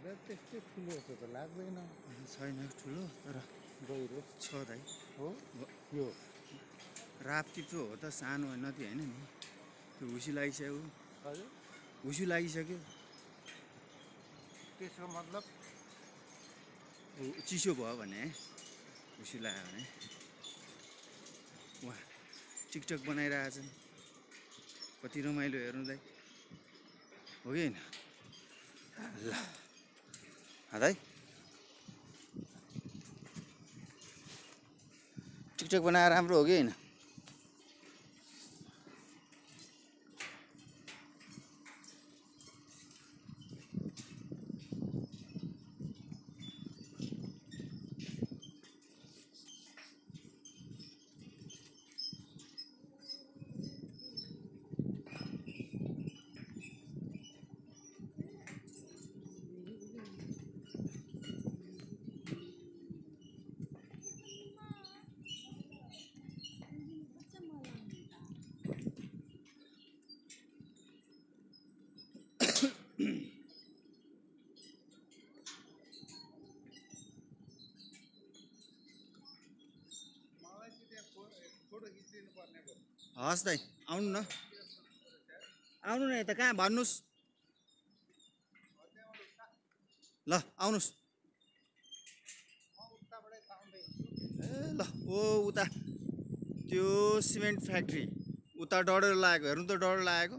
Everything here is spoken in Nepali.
हेर्दा त्यस्तै ठुलो जस्तो त लाग्दैन। छैन ठुलो तर गहिरो छ दाइ हो यो राप्ती पो हो त सानो नदी होइन नि त्यो हुसी लागिसक्यो हजुर हुसी लागिसक्यो त्यसको मतलब चिसो भयो भने हुसी लाग्यो भने वाह टिकटक बनाइरहेछन् कति रमाइलो हेर्नु दाइ हो कि होइन ल दाइ टिकटक बनाएर राम्रो हो कि होइन हस् दाइ आउनु न आउनु न यता कहाँ भन्नुहोस् ल आउनुहोस् ए ल ओ उता त्यो सिमेन्ट फ्याक्ट्री उता डढेर लागेको हेर्नु त डढेर लागेको